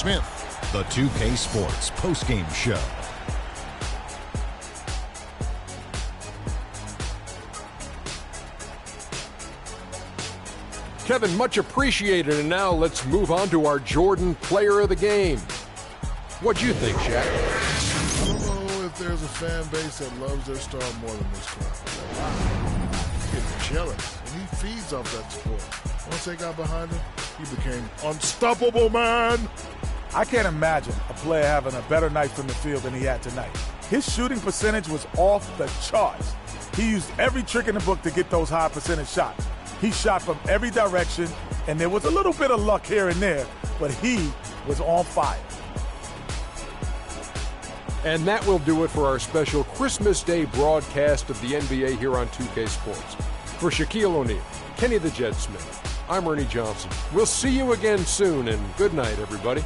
10th. The 2K Sports postgame show. Kevin, much appreciated. And now let's move on to our Jordan Player of the Game. What'd you think, Shaq? I don't know if there's a fan base that loves their star more than this crowd. Wow. He gets jealous, and he feeds off that support. Once they got behind him, he became unstoppable, man. I can't imagine a player having a better night from the field than he had tonight. His shooting percentage was off the charts. He used every trick in the book to get those high percentage shots. He shot from every direction, and there was a little bit of luck here and there, but he was on fire. And that will do it for our special Christmas Day broadcast of the NBA here on 2K Sports. For Shaquille O'Neal, Kenny the Jet Smith, I'm Ernie Johnson. We'll see you again soon, and good night, everybody.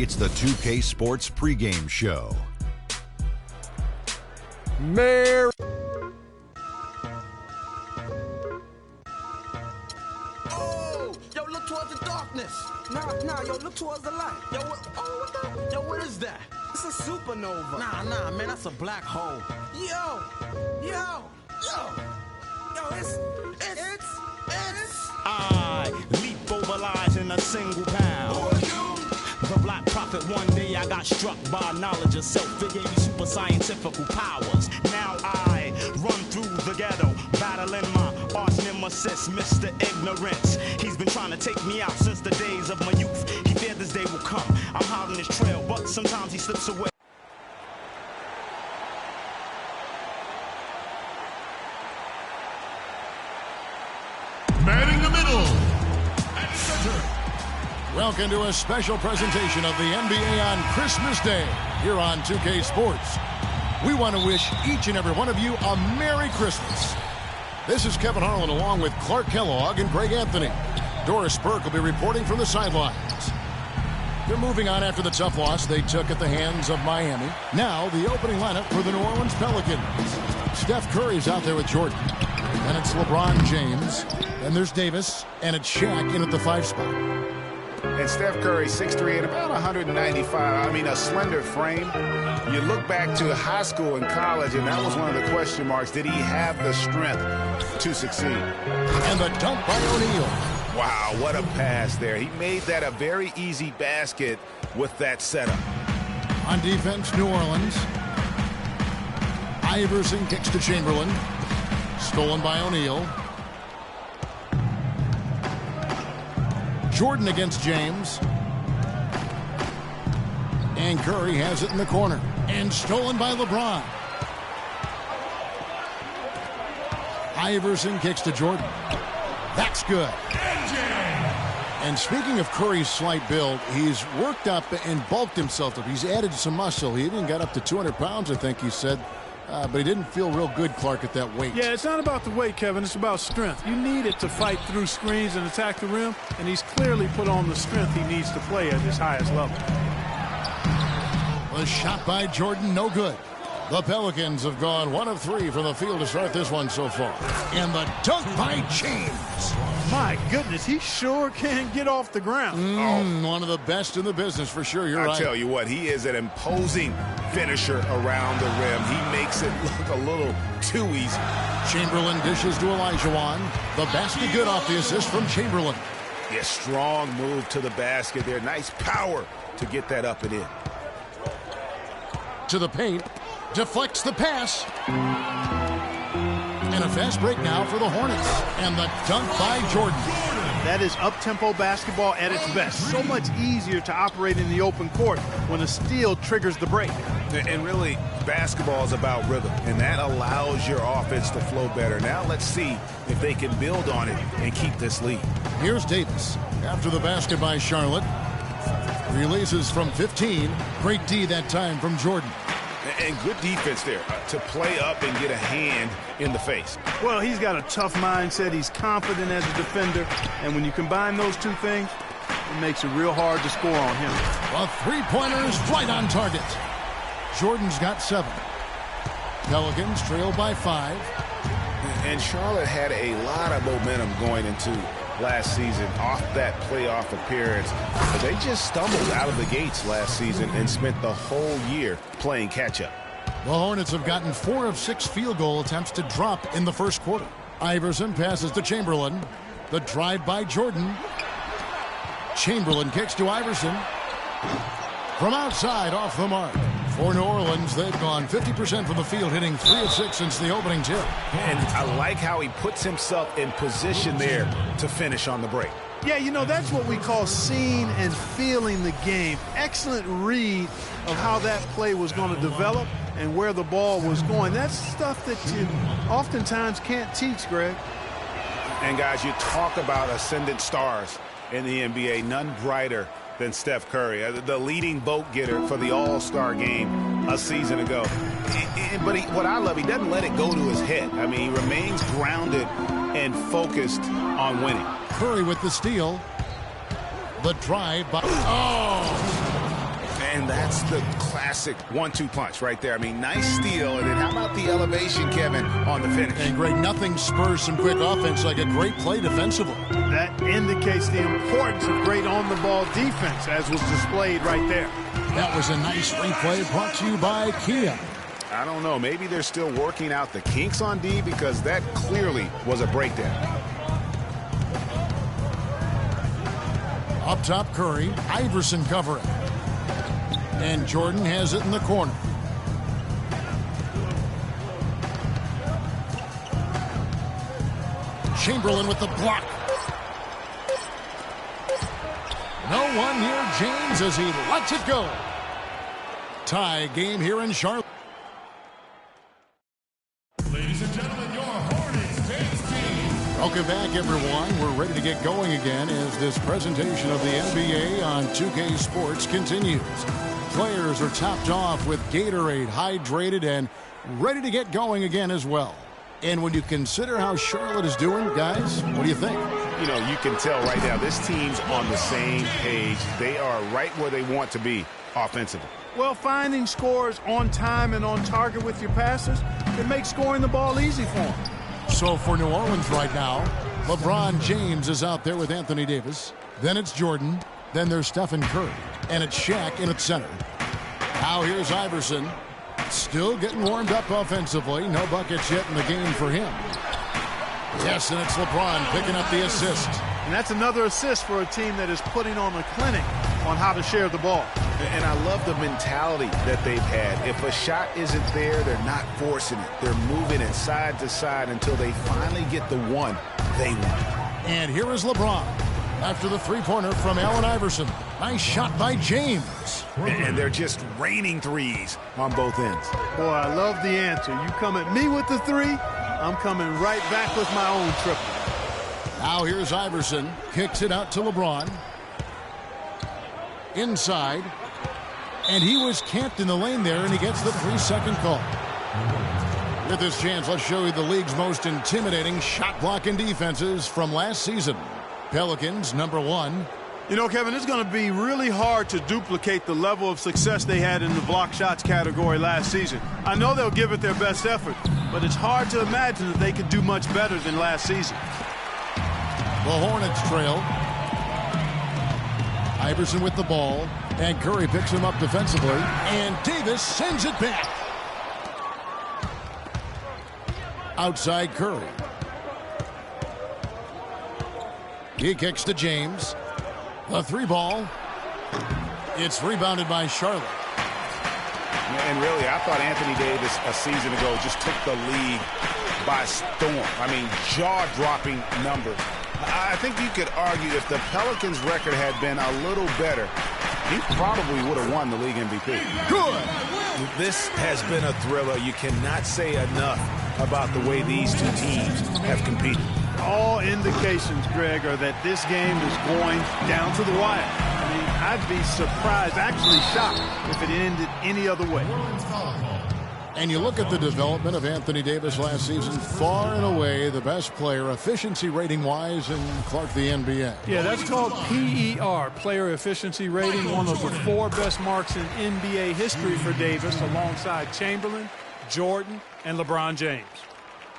It's the 2K Sports pregame show. Merry. Oh, yo, look towards the darkness. Nah, yo, look towards the light. Yo, what is that? It's a supernova. Nah, man, that's a black hole. Yo, it's. I leap over lies in a single pound. Who are you? The Black Prophet, one day I got struck by knowledge of self. It gave me super scientific powers. Now I run through the ghetto, battling my arch nemesis, Mr. Ignorance. He's been trying to take me out since the days of my youth. He feared this day will come. I'm hot on his trail, but sometimes he slips away. Manning the middle. At center. Welcome to a special presentation of the NBA on Christmas Day here on 2K Sports. We want to wish each and every one of you a Merry Christmas. This is Kevin Harlan along with Clark Kellogg and Greg Anthony. Doris Burke will be reporting from the sidelines. They're moving on after the tough loss they took at the hands of Miami. Now the opening lineup for the New Orleans Pelicans. Steph Curry's out there with Jordan. And it's LeBron James. Then there's Davis. And it's Shaq in at the 5 spot. And Steph Curry, 6'3" and about 195. I mean, a slender frame. You look back to high school and college, and that was one of the question marks. Did he have the strength to succeed? And the dunk by O'Neal. Wow, what a pass there. He made that a very easy basket with that setup. On defense, New Orleans. Iverson kicks to Chamberlain. Stolen by O'Neal. Jordan against James. And Curry has it in the corner. And stolen by LeBron. Iverson kicks to Jordan. That's good. And speaking of Curry's slight build, he's worked up and bulked himself up. He's added some muscle. He even got up to 200 pounds, I think he said. But he didn't feel real good, Clark, at that weight. Yeah, it's not about the weight, Kevin. It's about strength. You need it to fight through screens and attack the rim, and he's clearly put on the strength he needs to play at his highest level. The shot by Jordan, no good. The Pelicans have gone 1 of 3 from the field to start this one so far. And the dunk by James. My goodness, he sure can get off the ground. One of the best in the business for sure. You're right. I tell you what, he is an imposing finisher around the rim. He makes it look a little too easy. Chamberlain dishes to Olajuwon. The basket good off the assist from Chamberlain. Yeah, strong move to the basket there. Nice power to get that up and in. To the paint. Deflects the pass. And a fast break now for the Hornets. And the dunk by Jordan. That is up-tempo basketball at its best. So much easier to operate in the open court when a steal triggers the break. And really, basketball is about rhythm, and that allows your offense to flow better. Now let's see if they can build on it and keep this lead. Here's Davis. After the basket by Charlotte. Releases from 15. Great D that time from Jordan. And good defense there to play up and get a hand in the face. Well, he's got a tough mindset. He's confident as a defender. And when you combine those two things, it makes it real hard to score on him. The three-pointers right on target. Jordan's got 7. Pelicans trail by 5. And Charlotte had a lot of momentum going into last season off that playoff appearance. But they just stumbled out of the gates last season and spent the whole year playing catch-up. The Hornets have gotten 4 of 6 field goal attempts to drop in the first quarter. Iverson passes to Chamberlain. The drive by Jordan. Chamberlain kicks to Iverson. From outside, off the mark. For New Orleans, they've gone 50% from the field, hitting 3 of 6 since the opening tip. And I like how he puts himself in position there to finish on the break. Yeah, you know, that's what we call seeing and feeling the game. Excellent read of how that play was going to develop and where the ball was going. That's stuff that you oftentimes can't teach, Greg. And, guys, you talk about ascendant stars in the NBA, none brighter than Steph Curry, the leading vote getter for the All-Star game a season ago. But what I love, he doesn't let it go to his head. I mean, he remains grounded and focused on winning. Curry with the steal. The drive by... Oh! And that's the classic 1-2 punch right there. I mean, nice steal. And then how about the elevation, Kevin, on the finish? And Greg, nothing spurs some quick offense like a great play defensively. That indicates the importance of great on-the-ball defense, as was displayed right there. That was a nice replay brought to you by Kia. I don't know. Maybe they're still working out the kinks on D, because that clearly was a breakdown. Up top, Curry. Iverson covering. And Jordan has it in the corner. Chamberlain with the block. No one near James as he lets it go. Tie game here in Charlotte. Ladies and gentlemen, your Hornets dance team. Welcome back, everyone. We're ready to get going again as this presentation of the NBA on 2K Sports continues. Players are topped off with Gatorade, hydrated, and ready to get going again as well. And when you consider how Charlotte is doing, guys, what do you think? You know, you can tell right now this team's on the same page. They are right where they want to be offensively. Well, finding scores on time and on target with your passes, it makes scoring the ball easy for them. So for New Orleans right now, LeBron James is out there with Anthony Davis. Then it's Jordan. Then there's Stephen Curry. And it's Shaq in at center. Now here's Iverson. Still getting warmed up offensively. No buckets yet in the game for him. Yes, and it's LeBron picking up the assist. And that's another assist for a team that is putting on a clinic on how to share the ball. And I love the mentality that they've had. If a shot isn't there, they're not forcing it. They're moving it side to side until they finally get the one they want. And here is LeBron after the three-pointer from Allen Iverson. Nice shot by James. And they're just raining threes on both ends. Boy, I love the answer. You come at me with the three, I'm coming right back with my own triple. Now here's Iverson. Kicks it out to LeBron. Inside. And he was camped in the lane there, and he gets the 3-second call. With this chance, let's show you the league's most intimidating shot-blocking defenses from last season. Pelicans, number 1. You know, Kevin, it's going to be really hard to duplicate the level of success they had in the block shots category last season. I know they'll give it their best effort, but it's hard to imagine that they could do much better than last season. The Hornets trail. Iverson with the ball, and Curry picks him up defensively, and Davis sends it back. Outside Curry. He kicks to James. The three ball. It's rebounded by Charlotte. And really, I thought Anthony Davis a season ago just took the league by storm. I mean, jaw-dropping numbers. I think you could argue if the Pelicans' record had been a little better, he probably would have won the league MVP. Good. This has been a thriller. You cannot say enough about the way these two teams have competed. All indications, Greg, are that this game is going down to the wire. I mean, I'd be surprised, actually shocked, if it ended any other way. And you look at the development of Anthony Davis last season, far and away the best player, efficiency rating-wise, in Clark, the NBA. Yeah, that's called PER, player efficiency rating, one of the 4 best marks in NBA history for Davis, alongside Chamberlain, Jordan, and LeBron James.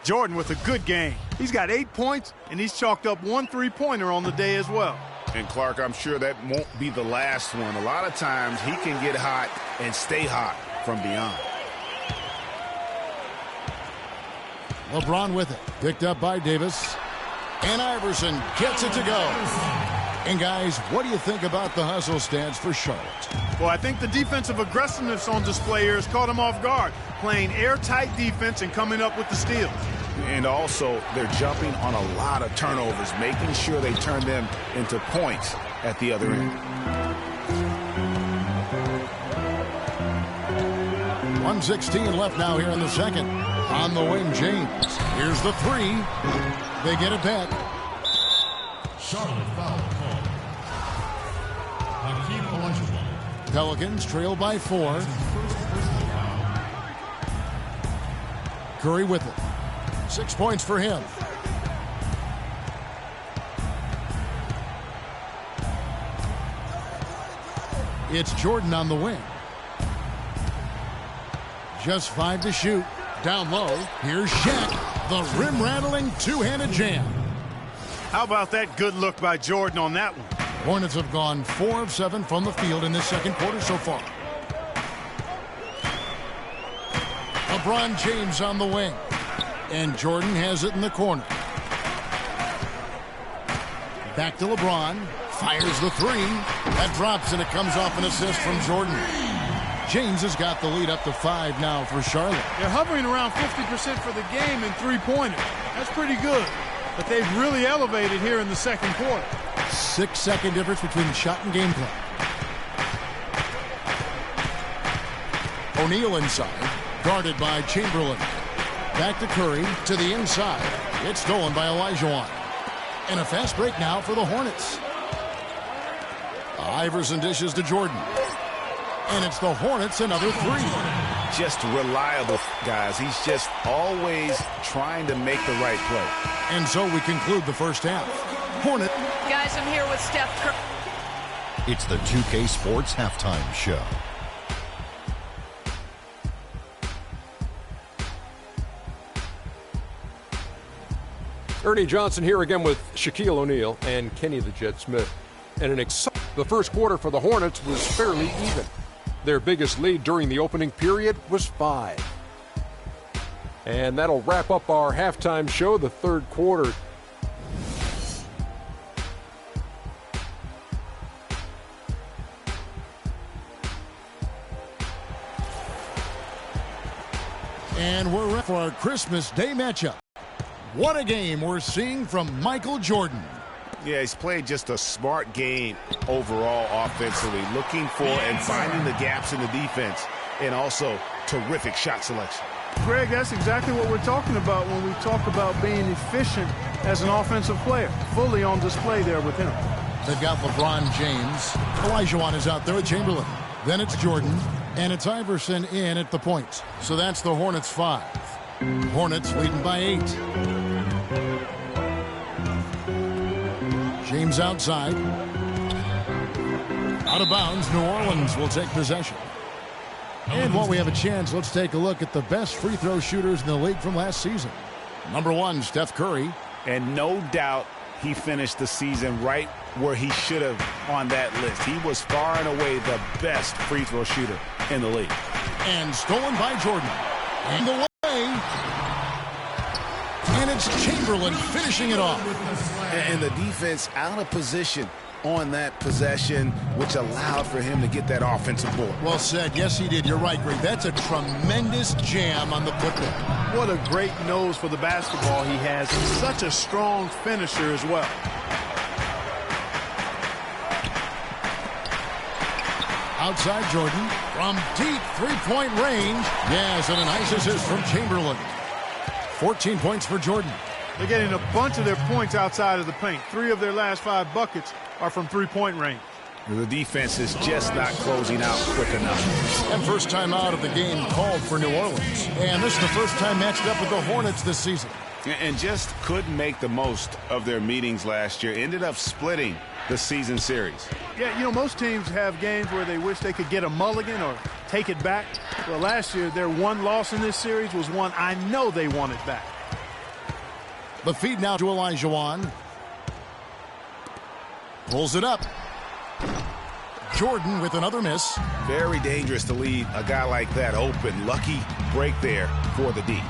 Jordan with a good game. He's got 8 points, and he's chalked up 1 3-pointer on the day as well. And Clark, I'm sure that won't be the last one. A lot of times he can get hot and stay hot from beyond. LeBron with it. Picked up by Davis. And Iverson gets it to go. And guys, what do you think about the hustle stance for Charlotte? Well, I think the defensive aggressiveness on display here has caught him off guard, playing airtight defense and coming up with the steals. And also, they're jumping on a lot of turnovers, making sure they turn them into points at the other end. 1:16 left now here in the second. On the wing, James. Here's the three. They get it back. Charlotte foul call. Hakeem Olajuwon. Pelicans trail by 4. Curry with it. 6 points for him. It's Jordan on the wing. Just 5 to shoot. Down low. Here's Shaq. The rim-rattling two-handed jam. How about that good look by Jordan on that one? Hornets have gone 4 of 7 from the field in this second quarter so far. LeBron James on the wing. And Jordan has it in the corner. Back to LeBron. Fires the three. That drops, and it comes off an assist from Jordan. James has got the lead up to 5 now for Charlotte. They're hovering around 50% for the game in three-pointers. That's pretty good. But they've really elevated here in the second quarter. 6-second difference between shot and game clock. O'Neal inside. Guarded by Chamberlain. Back to Curry. To the inside. It's stolen by Olajuwon. And a fast break now for the Hornets. Iverson dishes to Jordan. And it's the Hornets another three. Just reliable, guys. He's just always trying to make the right play. And so we conclude the first half. Hornet. Guys, I'm here with Steph Curry. It's the 2K Sports Halftime Show. Ernie Johnson here again with Shaquille O'Neal and Kenny the Jet Smith. And the first quarter for the Hornets was fairly even. Their biggest lead during the opening period was 5. And that'll wrap up our halftime show, the third quarter. And we're ready for our Christmas Day matchup. What a game we're seeing from Michael Jordan. Yeah, he's played just a smart game overall offensively, looking for and finding the gaps in the defense, and also terrific shot selection. Greg, that's exactly what we're talking about when we talk about being efficient as an offensive player. Fully on display there with him. They've got LeBron James. Olajuwon is out there with Chamberlain. Then it's Jordan, and it's Iverson in at the point. So that's the Hornets 5. Hornets leading by 8. James outside. Out of bounds, New Orleans will take possession. And while we have a chance, let's take a look at the best free throw shooters in the league from last season. Number 1, Steph Curry. And no doubt he finished the season right where he should have on that list. He was far and away the best free throw shooter in the league. And stolen by Jordan. And the way. And it's Chamberlain finishing it off. And the defense out of position on that possession, which allowed for him to get that offensive board. Well said. Yes, he did. You're right, Greg. That's a tremendous jam on the putback. What a great nose for the basketball he has. He's such a strong finisher as well. Outside Jordan from deep three-point range. Yes, and a nice assist from Chamberlain. 14 points for Jordan. They're getting a bunch of their points outside of the paint. 3 of their last 5 buckets are from three-point range. The defense is just not closing out quick enough. And first time out of the game called for New Orleans. And this is the first time matched up with the Hornets this season. And just couldn't make the most of their meetings last year. Ended up splitting the season series. Yeah, you know, most teams have games where they wish they could get a mulligan or take it back. Well, last year, their one loss in this series was one I know they wanted back. The feed now to Olajuwon. Pulls it up. Jordan with another miss. Very dangerous to leave a guy like that open. Lucky break there for the D.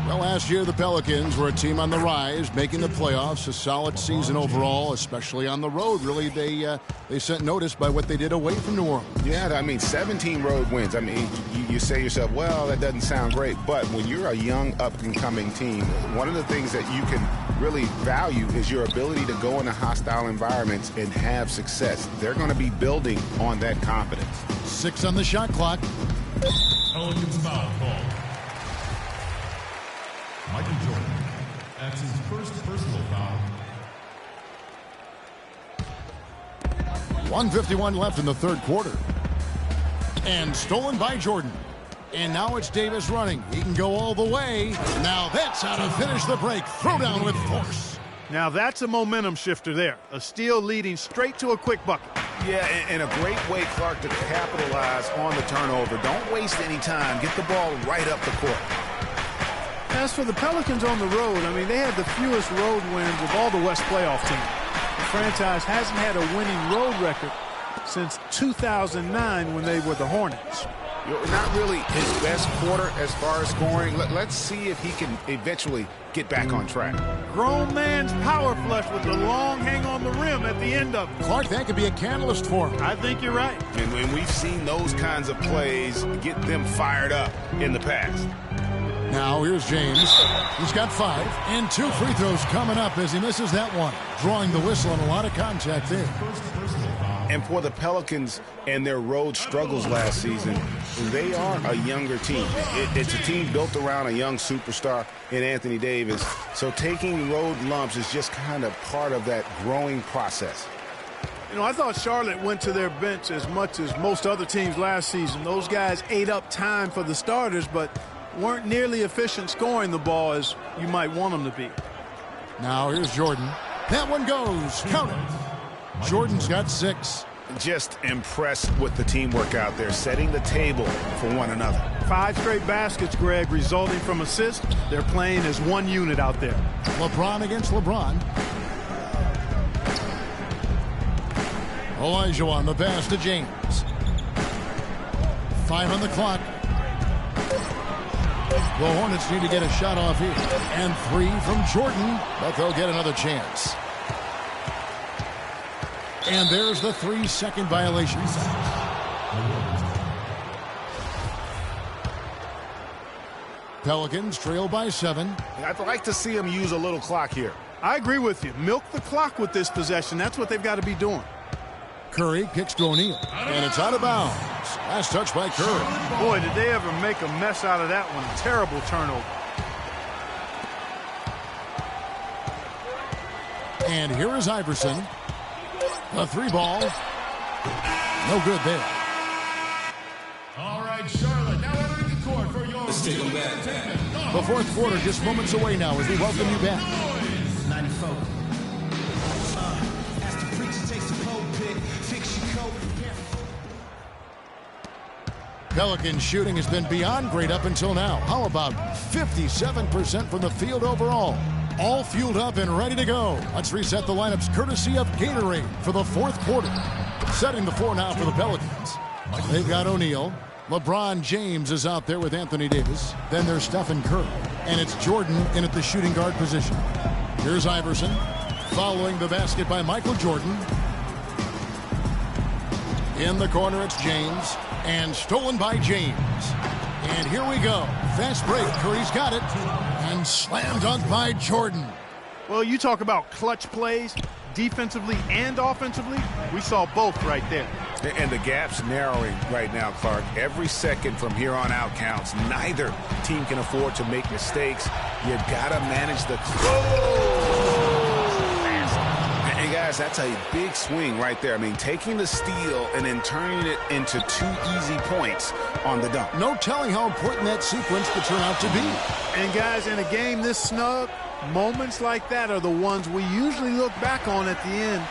Well, last year the Pelicans were a team on the rise, making the playoffs. A solid season overall, especially on the road. Really, they sent notice by what they did away from New Orleans. Yeah, I mean, 17 road wins. I mean, you say to yourself, well, that doesn't sound great. But when you're a young, up-and-coming team, one of the things that you can really value is your ability to go into hostile environments and have success. They're going to be building on that confidence. 6 on the shot clock. Pelicans foul call. Michael Jordan. That's his first personal foul. 1:51 left in the third quarter. And stolen by Jordan. And now it's Davis running. He can go all the way. Now that's how to finish the break. Throw down with force. Now that's a momentum shifter there. A steal leading straight to a quick bucket. Yeah, and a great way, Clark, to capitalize on the turnover. Don't waste any time. Get the ball right up the court. As for the Pelicans on the road, I mean, they had the fewest road wins of all the West playoff teams. The franchise hasn't had a winning road record since 2009 when they were the Hornets. Not really his best quarter as far as scoring. Let's see if he can eventually get back on track. Grown man's power flush with the long hang on the rim at the end of it. Clark, that could be a catalyst for him. I think you're right. And we've seen those kinds of plays get them fired up in the past. Now here's James. He's got 5 and 2 free throws coming up as he misses that one. Drawing the whistle and a lot of contact there. And for the Pelicans and their road struggles last season, they are a younger team. It's a team built around a young superstar in Anthony Davis. So taking road lumps is just kind of part of that growing process. You know, I thought Charlotte went to their bench as much as most other teams last season. Those guys ate up time for the starters, but weren't nearly efficient scoring the ball as you might want them to be. Now here's Jordan. That one goes. Count it. Jordan's got 6. Just impressed with the teamwork out there, setting the table for one another. 5 straight baskets, Greg, resulting from assists. They're playing as one unit out there. LeBron against LeBron. Olajuwon, the pass to James. 5 on the clock. The Hornets need to get a shot off here. And 3 from Jordan, but they'll get another chance. And there's the 3-second violation. Pelicans trail by 7. I'd like to see them use a little clock here. I agree with you. Milk the clock with this possession. That's what they've got to be doing. Curry kicks to O'Neal. And it's out of bounds. Last touch by Curry. Boy, did they ever make a mess out of that one. Terrible turnover. And here is Iverson. A 3 ball. No good there. All right, Charlotte, now entering the court for your... Let's take them back. The fourth quarter just moments away now as we welcome you back. 94. As the preacher takes the pulpit, fix your coat. Pelican shooting has been beyond great up until now. How about 57% from the field overall? All fueled up and ready to go. Let's reset the lineups courtesy of Gatorade for the fourth quarter. Setting the floor now for the Pelicans. They've got O'Neal. LeBron James is out there with Anthony Davis. Then there's Stephen Curry. And it's Jordan in at the shooting guard position. Here's Iverson. Following the basket by Michael Jordan. In the corner, it's James. And stolen by James. And here we go. Fast break. Curry's got it. And slam dunk by Jordan. Well, you talk about clutch plays, defensively and offensively. We saw both right there. And the gap's narrowing right now, Clark. Every second from here on out counts. Neither team can afford to make mistakes. You gotta manage the... And guys, that's a big swing right there. I mean, taking the steal and then turning it into 2 easy points on the dunk. No telling how important that sequence could turn out to be. And guys, in a game this snug, moments like that are the ones we usually look back on at the end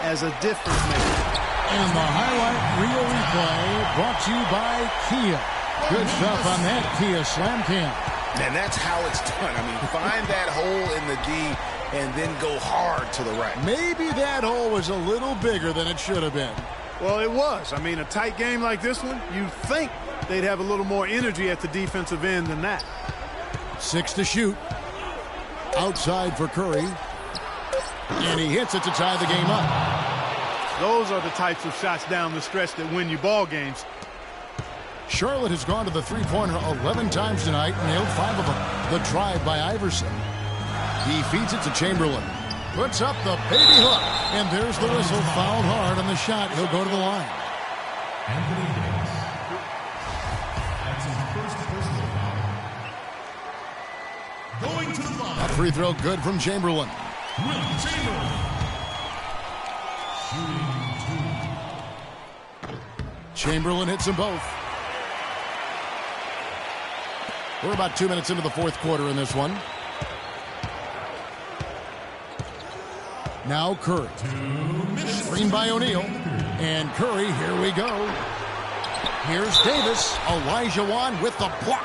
as a difference maker. And the highlight reel replay brought to you by Kia. Good stuff on that Kia Slam Cam. And that's how it's done. I mean, find that hole in the D and then go hard to the right. Maybe that hole was a little bigger than it should have been. Well, it was. I mean, a tight game like this one, you'd think they'd have a little more energy at the defensive end than that. 6 to shoot. Outside for Curry. And he hits it to tie the game up. Those are the types of shots down the stretch that win you ball games. Charlotte has gone to the three-pointer 11 times tonight, nailed 5 of them. The drive by Iverson. He feeds it to Chamberlain. Puts up the baby hook. And there's the whistle. Fouled hard on the shot. He'll go to the line. Anthony Davis. That's his first personal foul. Going to the line. A free throw good from Chamberlain. Will Chamberlain. Chamberlain hits them both. We're about 2 minutes into the fourth quarter in this one. Now Curry. Screen by O'Neal. And Curry, here we go. Here's Davis. Olajuwon with the block.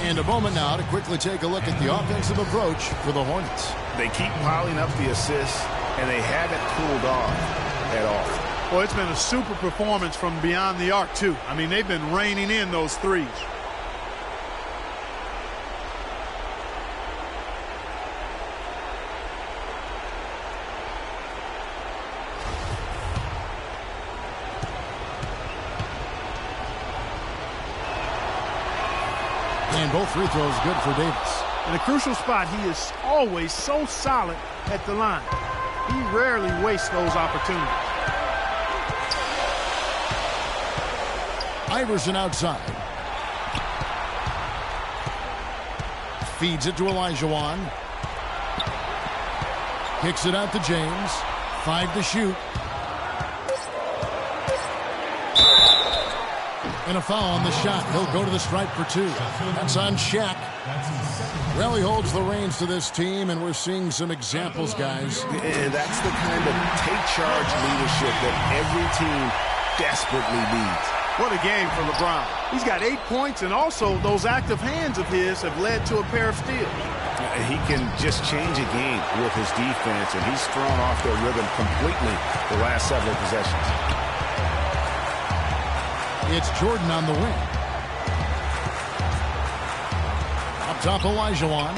And a moment now to quickly take a look at the offensive approach for the Hornets. They keep piling up the assists, and they haven't cooled off at all. Well, it's been a super performance from beyond the arc, too. I mean, they've been raining in those threes. And both free throws good for Davis. In a crucial spot, he is always so solid at the line. He rarely wastes those opportunities. Iverson outside. Feeds it to Olajuwon. Kicks it out to James. 5 to shoot. And a foul on the shot. He'll go to the stripe for 2. That's on Shaq. Well, he holds the reins to this team, and we're seeing some examples, guys. And that's the kind of take charge leadership that every team desperately needs. What a game for LeBron. He's got 8 points, and also those active hands of his have led to a pair of steals. He can just change a game with his defense, and he's thrown off their rhythm completely the last several possessions. It's Jordan on the wing. Up top, Olajuwon.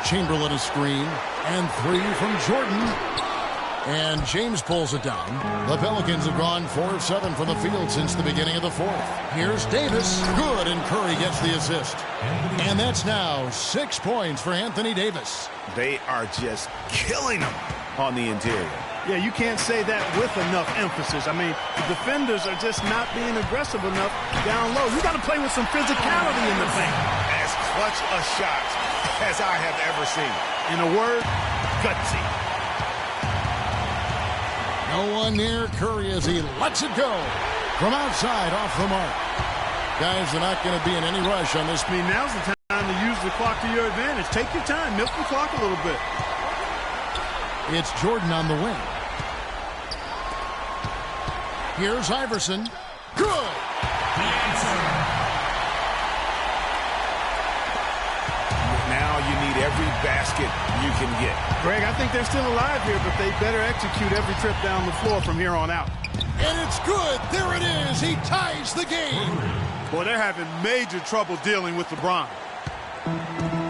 Chamberlain a screen. And 3 from Jordan. And James pulls it down. The Pelicans have gone 4 of 7 from the field since the beginning of the 4th. Here's Davis. Good, and Curry gets the assist. And that's now 6 points for Anthony Davis. They are just killing him on the interior. Yeah, you can't say that with enough emphasis. I mean, the defenders are just not being aggressive enough down low. You got to play with some physicality in the paint. As clutch a shot as I have ever seen. In a word, gutsy. No one near Curry as he lets it go. From outside, off the mark. Guys are not going to be in any rush on this. I mean, now's the time to use the clock to your advantage. Take your time. Milk the clock a little bit. It's Jordan on the wing. Here's Iverson. Good! The answer. Now you need every basket you can get. Greg, I think they're still alive here, but they better execute every trip down the floor from here on out. And it's good. There it is. He ties the game. Boy, they're having major trouble dealing with LeBron.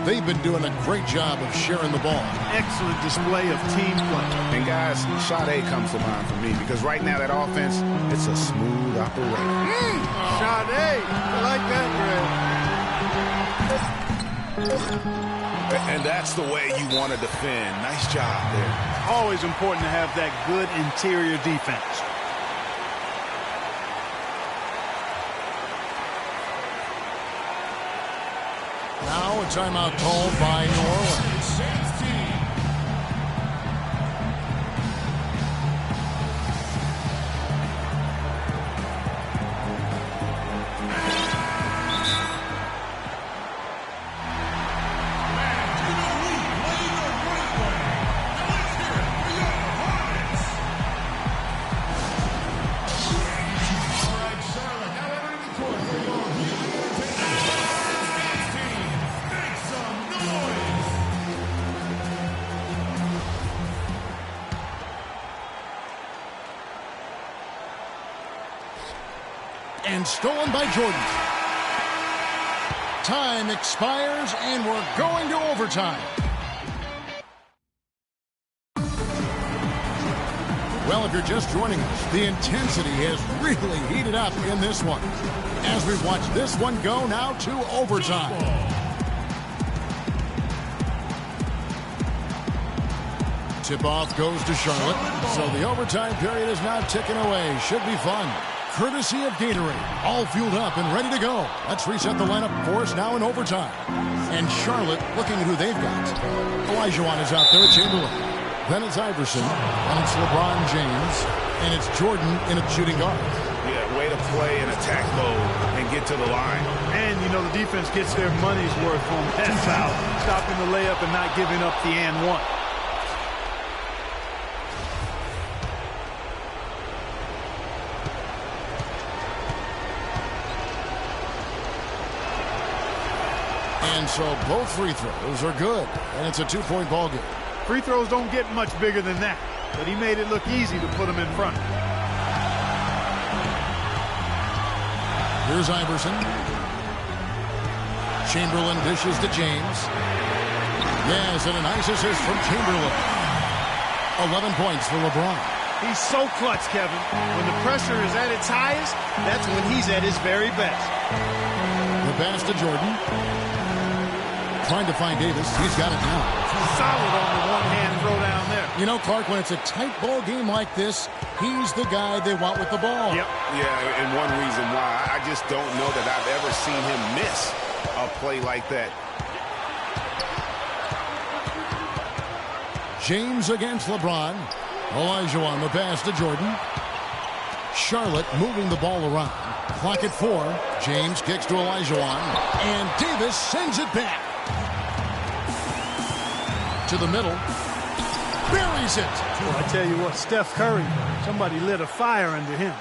They've been doing a great job of sharing the ball. Excellent display of team play. And guys, shot A comes to mind for me because right now that offense, it's a smooth operation. Shot A. I like that, And that's the way you want to defend. Nice job there. Always important to have that good interior defense. Now a timeout called by New Orleans. And stolen by Jordan. Time expires, and we're going to overtime. Well, if you're just joining us, the intensity has really heated up in this one. As we watch this one go now to overtime. Tip-off goes to Charlotte. So the overtime period is now ticking away. Should be fun. Courtesy of Gatorade, all fueled up and ready to go. Let's reset the lineup for us now in overtime. And Charlotte looking at who they've got. Olajuwon is out there at Chamberlain. Then it's Iverson, and it's LeBron James, and it's Jordan in a shooting guard. Yeah, way to play in attack mode and get to the line. And, you know, the defense gets their money's worth from that foul. Stopping the layup and not giving up the and one. And so both free throws are good, and it's a 2-point ball game. Free throws don't get much bigger than that, but he made it look easy to put them in front. Here's Iverson. Chamberlain dishes to James. Yes, and a nice assist from Chamberlain. 11 points for LeBron. He's so clutch, Kevin. When the pressure is at its highest, that's when he's at his very best. The pass to Jordan. Trying to find Davis. He's got it now. Solid on the one-hand throw down there. You know, Clark, when it's a tight ball game like this, he's the guy they want with the ball. Yep. Yeah, and one reason why, I just don't know that I've ever seen him miss a play like that. James against LeBron. Olajuwon, the pass to Jordan. Charlotte moving the ball around. Clock at 4. James kicks to Olajuwon. And Davis sends it back. To the middle. Buries it. Well, I tell you what, Steph Curry, somebody lit a fire under him.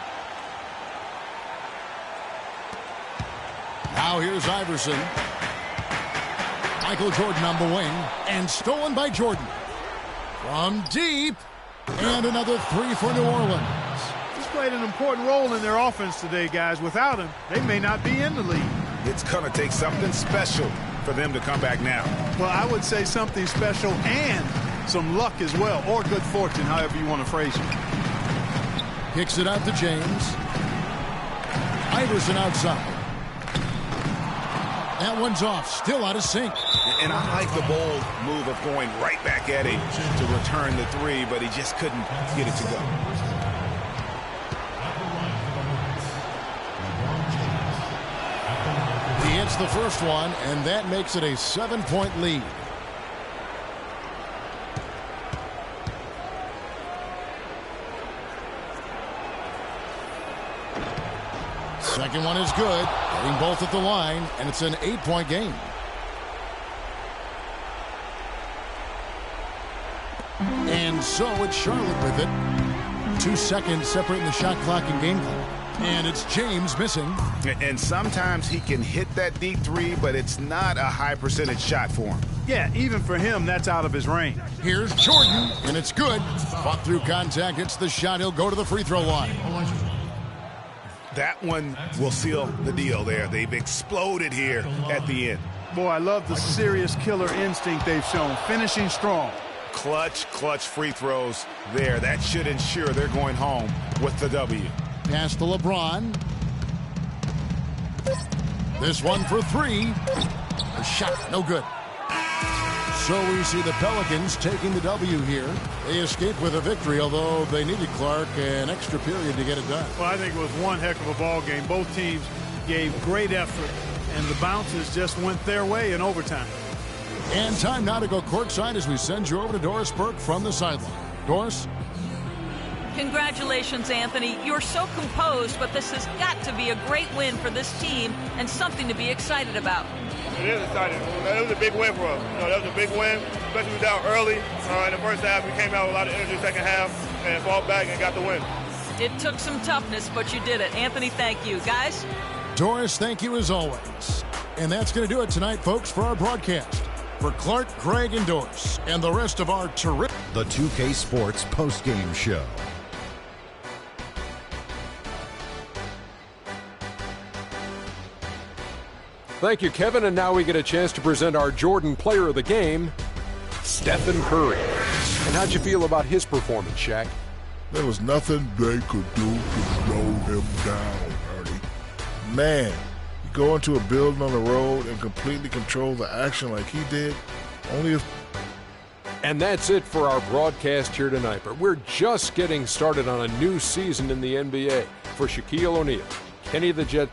Now here's Iverson. Michael Jordan on the wing. And stolen by Jordan. From deep. And another 3 for New Orleans. He's played an important role in their offense today, guys. Without him, they may not be in the league. It's going to take something special for them to come back now. Well, I would say something special and some luck as well, or good fortune, however you want to phrase it. Kicks it out to James. Iverson outside. That one's off, still out of sync. And I like the bold move of going right back at him to return the 3, but he just couldn't get it to go. He hits the first one, and that makes it a 7-point lead. Second one is good. Getting both at the line, and it's an 8-point game. And so it's Charlotte with it. 2 seconds separating the shot clock and game clock. And it's James missing. And sometimes he can hit that deep 3, but it's not a high percentage shot for him. Yeah, even for him, that's out of his range. Here's Jordan, and it's good. Fought through contact, hits the shot. He'll go to the free throw line. That one will seal the deal there. They've exploded here at the end. Boy, I love the serious killer instinct they've shown. Finishing strong. Clutch free throws there. That should ensure they're going home with the W. Pass to LeBron. This one for 3. A shot, no good. So we see the Pelicans taking the W here. They escaped with a victory, although they needed, Clark, an extra period to get it done. Well, I think it was one heck of a ball game. Both teams gave great effort, and the bounces just went their way in overtime. And time now to go courtside as we send you over to Doris Burke from the sideline. Doris? Congratulations, Anthony. You're so composed, but this has got to be a great win for this team and something to be excited about. It is exciting. It was a big win for us. That was a big win, especially we were down early. In the first half, we came out with a lot of energy second half and fought back and got the win. It took some toughness, but you did it. Anthony, thank you. Guys? Doris, thank you as always. And that's going to do it tonight, folks, for our broadcast. For Clark, Craig, and Doris, and the rest of our terrific... The 2K Sports postgame show. Thank you, Kevin. And now we get a chance to present our Jordan Player of the Game, Stephen Curry. And how'd you feel about his performance, Shaq? There was nothing they could do to slow him down, Ernie. Man, you go into a building on the road and completely control the action like he did, only if... And that's it for our broadcast here tonight. But we're just getting started on a new season in the NBA. For Shaquille O'Neal, Kenny the Jet...